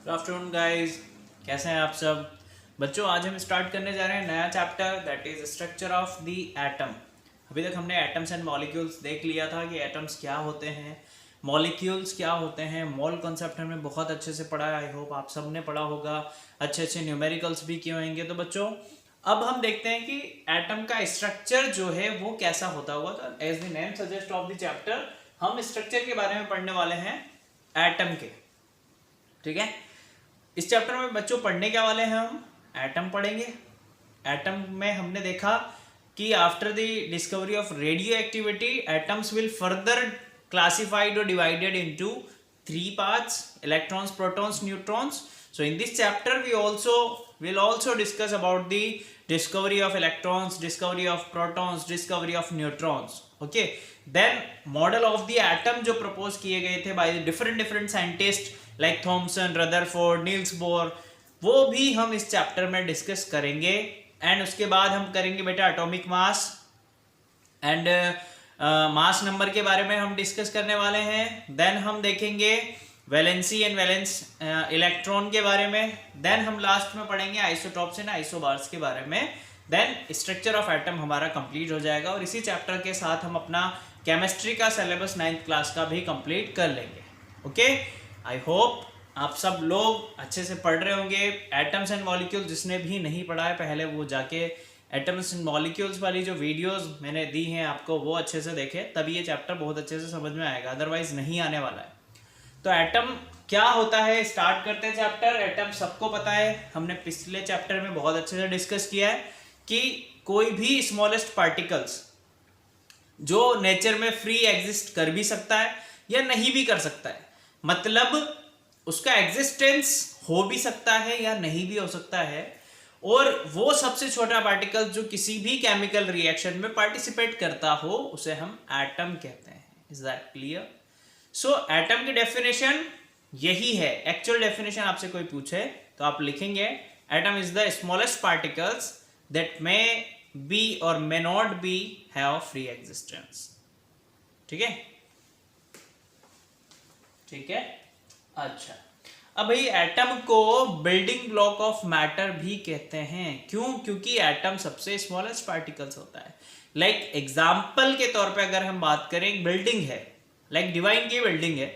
Good afternoon guys, कैसे हैं आप सब बच्चों। आज हम स्टार्ट करने जा रहे हैं नया chapter, that is structure of the atom. अभी तक हमने एटम्स एंड मॉलिक्यूल्स देख लिया था कि एटम्स क्या होते हैं, मॉलिक्यूल्स क्या होते हैं, मोल कॉन्सेप्ट हमने बहुत अच्छे से पढ़ा है। आई होप आप सब ने पढ़ा होगा, अच्छे अच्छे न्यूमेरिकल्स भी किए होंगे। तो बच्चों अब हम देखते हैं कि एटम का स्ट्रक्चर जो है वो कैसा होता हुआ। तो as the name suggest of the chapter, हम स्ट्रक्चर के बारे में पढ़ने वाले हैं एटम के। ठीक है, इस चैप्टर में बच्चों पढ़ने क्या वाले हैं, हम एटम पढ़ेंगे। एटम में हमने देखा कि after the discovery of radioactivity atoms will further classified और divided into three parts: electrons, protons, neutrons. So in this chapter we will also discuss about the discovery of electrons, discovery of protons, discovery of neutrons. Okay, then model of the atom जो propose किए गए थे by the different scientists like Thomson, Rutherford, Niels Bohr, वो भी हम इस chapter में discuss करेंगे। एंड उसके बाद हम करेंगे बेटा atomic mass and mass number के बारे में हम डिस्कस करने वाले हैं। देन हम देखेंगे वैलेंसी एंड वैलेंस इलेक्ट्रॉन के बारे में। देन हम लास्ट में पढ़ेंगे आइसोटॉप्स एंड आइसोबार्स के बारे में। देन स्ट्रक्चर ऑफ एटम हमारा कंप्लीट हो जाएगा और इसी चैप्टर के साथ हम अपना केमिस्ट्री का सिलेबस 9th क्लास का भी कंप्लीट कर लेंगे। ओके, आई होप आप सब लोग अच्छे से पढ़ रहे होंगे। एटम्स एंड मॉलिक्यूल जिसने भी नहीं पढ़ा है पहले वो जाके एटम्स एंड मॉलिक्यूल्स वाली जो वीडियोस मैंने दी हैं आपको वो अच्छे से देखें, तभी ये चैप्टर बहुत अच्छे से समझ में आएगा, अदरवाइज नहीं आने वाला है। तो एटम क्या होता है, स्टार्ट करते हैं चैप्टर। एटम सबको पता है, हमने पिछले चैप्टर में बहुत अच्छे से डिस्कस किया है कि कोई भी स्मॉलेस्ट पार्टिकल्स जो नेचर में फ्री एग्जिस्ट कर भी सकता है या नहीं भी कर सकता है, मतलब उसका एग्जिस्टेंस हो भी सकता है या नहीं भी हो सकता है। और वो सबसे छोटा पार्टिकल जो किसी भी केमिकल रिएक्शन में पार्टिसिपेट करता हो उसे हम एटम कहते हैं। Is that clear? So atom की डेफिनेशन यही है। एक्चुअल डेफिनेशन आपसे कोई पूछे तो आप लिखेंगे atom is the smallest particles that may be और may not be have free existence. ठीक है, ठीक है। अच्छा, अब भाई एटम को बिल्डिंग ब्लॉक ऑफ मैटर भी कहते हैं। क्यों? क्योंकि एटम सबसे स्मॉलेस्ट पार्टिकल्स होता है। लाइक एग्जाम्पल के तौर पे अगर हम बात करें, बिल्डिंग है, लाइक डिवाइन की बिल्डिंग है,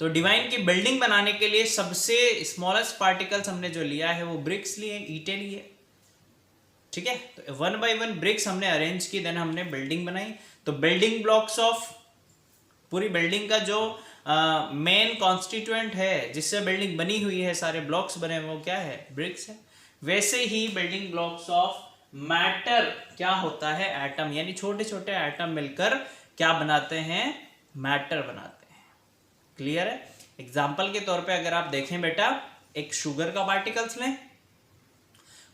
तो डिवाइन की बिल्डिंग बनाने के लिए सबसे स्मॉलेस्ट पार्टिकल्स हमने जो लिया है वो ब्रिक्स लिए, ईंटें लिए। ठीक है, तो 1 by 1 ब्रिक्स हमने अरेंज की, देन हमने बिल्डिंग बनाई। तो बिल्डिंग ब्लॉक्स ऑफ पूरी बिल्डिंग का जो मेन कॉन्स्टिट्यूएंट है जिससे बिल्डिंग बनी हुई है, सारे ब्लॉक्स बने वो क्या है? ब्रिक्स है। वैसे ही बिल्डिंग ब्लॉक्स ऑफ मैटर क्या होता है? एटम, यानी छोटे छोटे एटम मिलकर क्या बनाते हैं? मैटर बनाते हैं। क्लियर है? एग्जाम्पल के तौर पे अगर आप देखें बेटा, एक शुगर का पार्टिकल्स लें,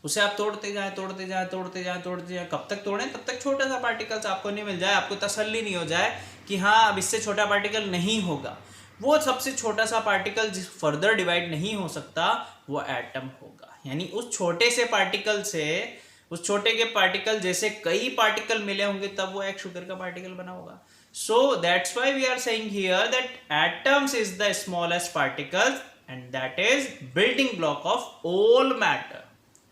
उसे आप तोड़ते जाए तोड़ते जाए तोड़ते जाए तोड़ते जाए, कब तक तोड़ें? तब तक छोटा सा पार्टिकल्स आपको नहीं मिल जाए, आपको तसल्ली नहीं हो जाए कि हाँ अब इससे छोटा पार्टिकल नहीं होगा। वो सबसे छोटा सा पार्टिकल जिस फर्दर डिवाइड नहीं हो सकता वो एटम होगा। यानी उस छोटे से पार्टिकल से, उस छोटे के पार्टिकल जैसे कई पार्टिकल मिले होंगे तब वो एक शुगर का पार्टिकल बना होगा। So that's why we are saying here that atoms is the smallest particle and that is building block of all matter.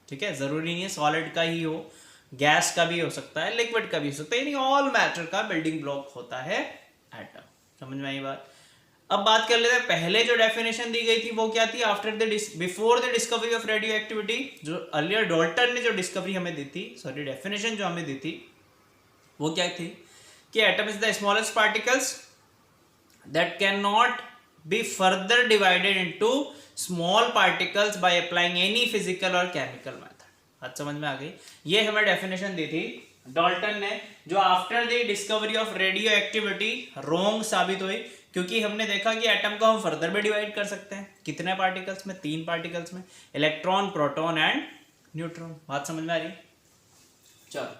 ठीक है, जरूरी नहीं है सॉलिड का ही हो, गैस का भी हो सकता है, लिक्विड का भी हो सकता है, यानी ऑल मैटर का बिल्डिंग ब्लॉक होता है एटम। समझ में आई बात? अब बात कर लेते हैं, पहले जो डेफिनेशन दी गई थी वो क्या थी? Before the discovery of radio activity, जो अर्लियर डाल्टन ने जो डिस्कवरी हमें दी थी, सॉरी डेफिनेशन जो हमें दी थी वो क्या थी कि atom is the smallest particles that can not be further divided into small particles by applying any physical और केमिकल मेथड। बात समझ में आ गई? ये हमें डेफिनेशन दी थी डाल्टन ने, जो after the discovery of radio activity wrong साबित हुई, क्योंकि हमने देखा कि एटम को हम फर्दर भी डिवाइड कर सकते हैं। कितने पार्टिकल्स में? 3 पार्टिकल्स में, इलेक्ट्रॉन, प्रोटॉन एंड न्यूट्रॉन। बात समझ में आ रही? चलो,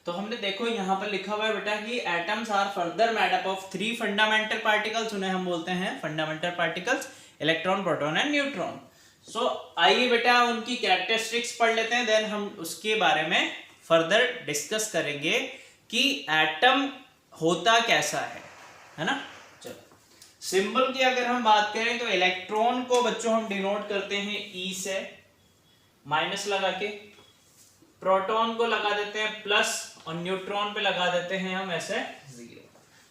तो हमने देखो यहाँ पर लिखा हुआ है बेटा कि atoms are further made up of 3 fundamental particles, उन्हें हम बोलते हैं fundamental particles, electron, proton and neutron. So आइए बेटा उनकी कैरेक्टरिस्टिक्स पढ़ लेते हैं, देन हम उसके बारे में फर्दर डिस्कस करेंगे कि एटम होता कैसा है ना। चलो, सिंबल की अगर हम बात करें तो इलेक्ट्रॉन को बच्चों हम डिनोट करते हैं ई से, माइनस लगा के, प्रोटॉन को लगा देते हैं प्लस, और न्यूट्रॉन पे लगा देते हैं हम ऐसे जीरो,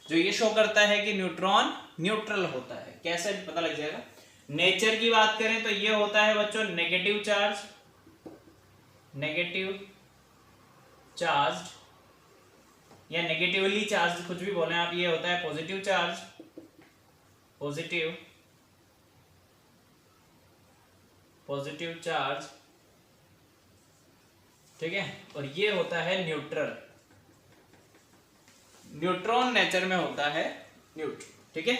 जो ये शो करता है कि न्यूट्रॉन न्यूट्रल होता है। कैसे पता लग जाएगा? नेचर की बात करें तो ये होता है बच्चों नेगेटिव चार्ज, नेगेटिव चार्ज या नेगेटिवली चार्ज, कुछ भी बोले आप, ये होता है पॉजिटिव चार्ज, पॉजिटिव चार्ज, ठीक है। और ये होता है न्यूट्रल, न्यूट्रॉन नेचर में होता है न्यूट्रल, ठीक है।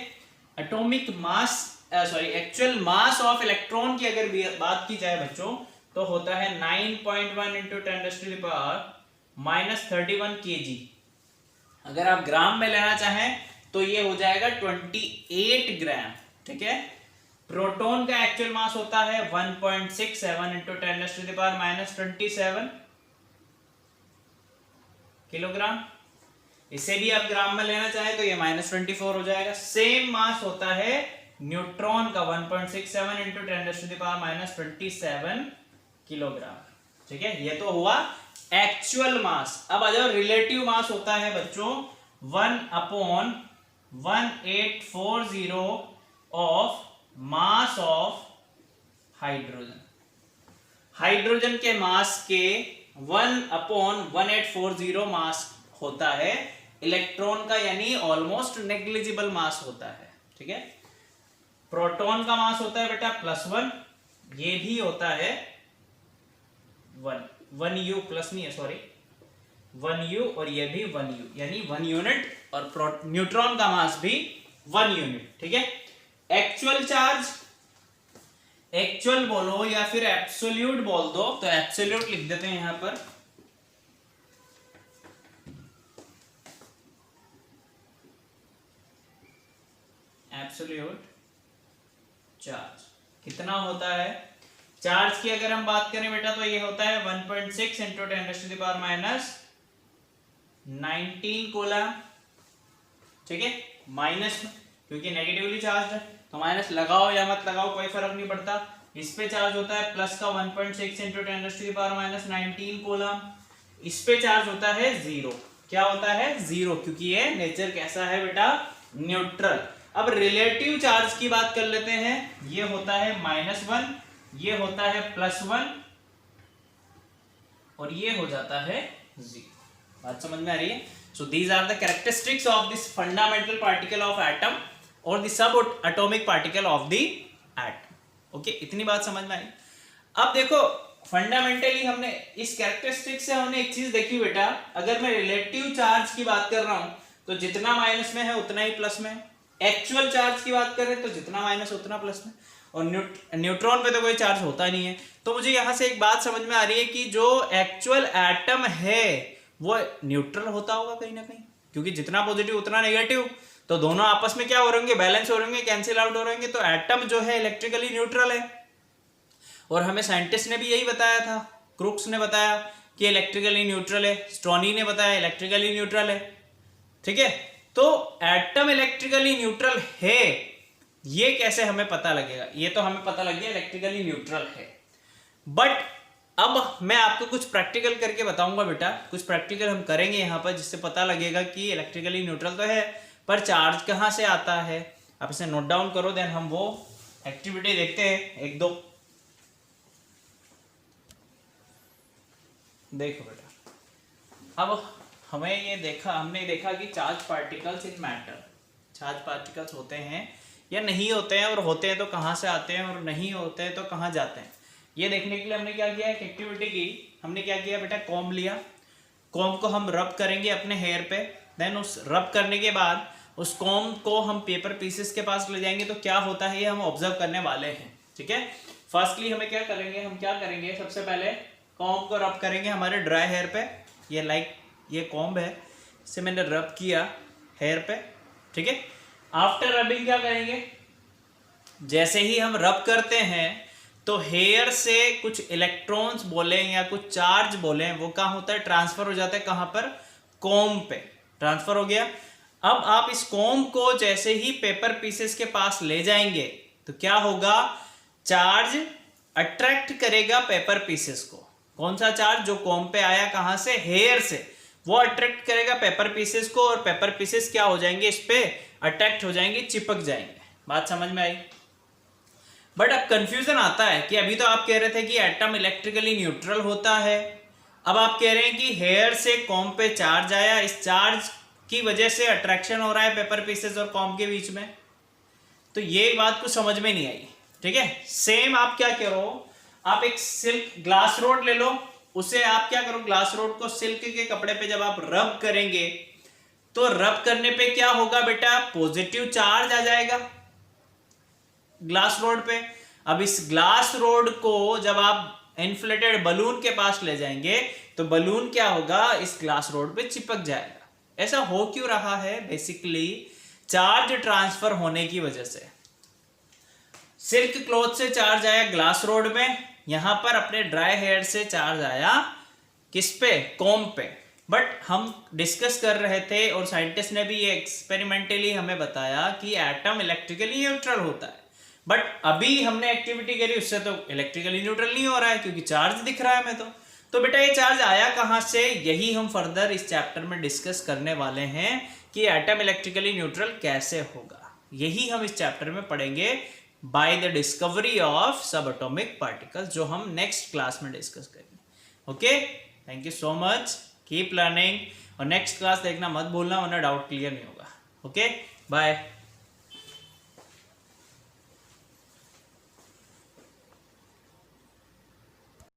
Atomic mass sorry actual mass of electron की अगर बात की जाए बच्चों तो होता है 9.1 इंटू 10⁻−31 kg। अगर आप ग्राम में लेना चाहें तो ये हो जाएगा 28 ग्राम, ठीक है। प्रोटॉन का एक्चुअल मास होता है 1.67 इंटू 10⁻27 किलोग्राम। इसे भी आप ग्राम में लेना चाहें तो ये -24 हो जाएगा। सेम मास होता है न्यूट्रॉन का 1.67 इंटू 10⁻27 किलोग्राम, ठीक है। ये तो हुआ एक्चुअल मास। अब आ जाओ रिलेटिव मास होता है बच्चों 1/1840 of mass of hydrogen. Hydrogen के मास के 1/1840 मास होता है इलेक्ट्रॉन का, यानी ऑलमोस्ट नेग्लिजिबल मास होता है, ठीक है। प्रोटॉन का मास होता है बेटा +1, ये भी होता है 1U प्लस नहीं है सॉरी 1U, और ये भी 1U यानी 1 यूनिट, और न्यूट्रॉन का मास भी 1 यूनिट, ठीक है। एक्चुअल चार्ज, एक्चुअल बोलो या फिर एब्सोल्यूट बोल दो, तो एब्सोल्यूट लिख देते हैं यहां पर, एब्सोल्यूट चार्ज कितना होता है। चार्ज की अगर हम बात करें बेटा तो ये होता है 1.6 इंटू 10⁻19 कूलम, ठीक है। माइनस में क्योंकि नेगेटिवली चार्ज है तो माइनस लगाओ या मत लगाओ कोई फर्क नहीं पड़ता। इस पे चार्ज होता है प्लस का 1.6 इंटू 10⁻19 कूलम। इस पे चार्ज होता है 0। क्या होता है? 0, क्योंकि ये नेचर कैसा है बेटा? न्यूट्रल। अब रिलेटिव चार्ज की बात कर लेते हैं। ये होता है -1, ये होता है +1 और ये हो जाता है 0। बात समझ में आ रही है? So these are the characteristics of this fundamental particle of atom और the subatomic particle of the atom. Okay, इतनी बात समझ में आई। अब देखो फंडामेंटली हमने इस कैरेक्टरिस्टिक से हमने एक चीज देखी बेटा, अगर मैं रिलेटिव चार्ज की बात कर रहा हूं तो जितना माइनस में है उतना ही प्लस में है। एक्चुअल चार्ज की बात करें तो जितना माइनस उतना प्लस में, और न्यूट्रॉन पे तो कोई चार्ज होता नहीं है। तो मुझे यहां से एक बात समझ में आ रही है कि जो एक्चुअल एटम है वो न्यूट्रल होता होगा कहीं ना कहीं, क्योंकि जितना पॉजिटिव उतना नेगेटिव, तो दोनों आपस में क्या हो रहेंगे? बैलेंस हो रहेंगे, कैंसिल आउट हो रहेंगे। तो एटम जो है इलेक्ट्रिकली न्यूट्रल है, और हमें साइंटिस्ट ने भी यही बताया था। क्रूक्स ने बताया कि इलेक्ट्रिकली न्यूट्रल है, स्टोनी ने बताया इलेक्ट्रिकली न्यूट्रल है। ठीक है, तो एटम इलेक्ट्रिकली न्यूट्रल है, ये कैसे हमें पता लगेगा? ये तो हमें पता लग गया इलेक्ट्रिकली न्यूट्रल है, बट अब मैं आपको कुछ प्रैक्टिकल करके बताऊंगा बेटा। कुछ प्रैक्टिकल हम करेंगे यहाँ पर, जिससे पता लगेगा कि इलेक्ट्रिकली न्यूट्रल तो है पर चार्ज कहाँ से आता है। आप इसे नोट डाउन करो, देन हम वो एक्टिविटी देखते हैं एक दो। देखो बेटा, अब हमने देखा कि charge particles in matter, charge particles होते हैं या नहीं होते हैं, और होते हैं तो कहाँ से आते हैं, और नहीं होते हैं तो कहाँ जाते हैं। ये देखने के लिए हमने क्या किया, एक एक्टिविटी की। हमने क्या किया बेटा, कॉम्ब लिया। कॉम्ब को हम रब करेंगे अपने हेयर पे, देन उस रब करने के बाद उस कॉम्ब को हम पेपर पीसेस के पास ले जाएंगे। तो क्या होता है ये हम ऑब्जर्व करने वाले हैं। ठीक है, फर्स्टली हमें क्या करेंगे, सबसे पहले कॉम्ब को रब करेंगे हमारे ड्राई हेयर पे। ये कॉम्ब है, इसे मैंने रब किया हेयर पे। ठीक है, आफ्टर रबिंग क्या करेंगे, जैसे ही हम रब करते हैं तो हेयर से कुछ इलेक्ट्रॉन्स बोले या कुछ चार्ज बोले, वो कहाँ होता है? ट्रांसफर हो जाता है। कहाँ पर? कॉम्ब पे ट्रांसफर हो गया। अब आप इस कॉम्ब को जैसे ही पेपर पीसेस के पास ले जाएंगे तो क्या होगा, चार्ज अट्रैक्ट करेगा पेपर पीसेस को। कौन सा चार्ज? जो कॉम्ब पे आया कहां से? हेयर से। वो अट्रैक्ट करेगा पेपर पीसेस को और पेपर पीसेस क्या हो जाएंगे, इस पे अट्रैक्ट हो जाएंगे, चिपक जाएंगे। बात समझ में आई? बट अब कंफ्यूजन आता है कि अभी तो आप कह रहे थे कि एटम इलेक्ट्रिकली न्यूट्रल होता है, अब आप कह रहे हैं कि हेयर से कॉम्ब पे चार्ज आया, इस चार्ज की वजह से अट्रैक्शन हो रहा है पेपर पीसेस और कॉम्ब के बीच में। तो ये बात कुछ समझ में नहीं आई। ठीक है, सेम आप क्या करो, आप एक सिल्क ग्लास रोड ले लो, उसे आप क्या करो, ग्लास रोड को सिल्क के कपड़े पे जब आप रब करेंगे तो रब करने पे क्या होगा बेटा, पॉजिटिव चार्ज आ जाएगा ग्लास रोड पे। अब इस ग्लास रोड को जब आप इन्फ्लेटेड बलून के पास ले जाएंगे तो बलून क्या होगा, इस ग्लास रोड पे चिपक जाएगा। ऐसा हो क्यों रहा है? बेसिकली चार्ज ट्रांसफर होने की वजह से। सिल्क क्लॉथ से चार्ज आया ग्लास रोड में, यहां पर अपने ड्राई हेयर से चार्ज आया किस पे, कॉम्ब पे। बट हम डिस्कस कर रहे थे और साइंटिस्ट ने भी ये एक्सपेरिमेंटली हमें बताया कि एटम इलेक्ट्रिकली न्यूट्रल होता है। बट अभी हमने एक्टिविटी करी उससे तो इलेक्ट्रिकली न्यूट्रल नहीं हो रहा है क्योंकि चार्ज दिख रहा है हमें। तो बेटा ये चार्ज आया कहां से, यही हम फर्दर इस चैप्टर में डिस्कस करने वाले हैं कि एटम इलेक्ट्रिकली न्यूट्रल कैसे होगा। यही हम इस चैप्टर में पढ़ेंगे by the discovery of subatomic particles, जो हम नेक्स्ट क्लास में डिस्कस करेंगे। Okay, thank you so much, keep learning, और नेक्स्ट क्लास देखना मत भूलना वरना डाउट क्लियर नहीं होगा। Okay, bye.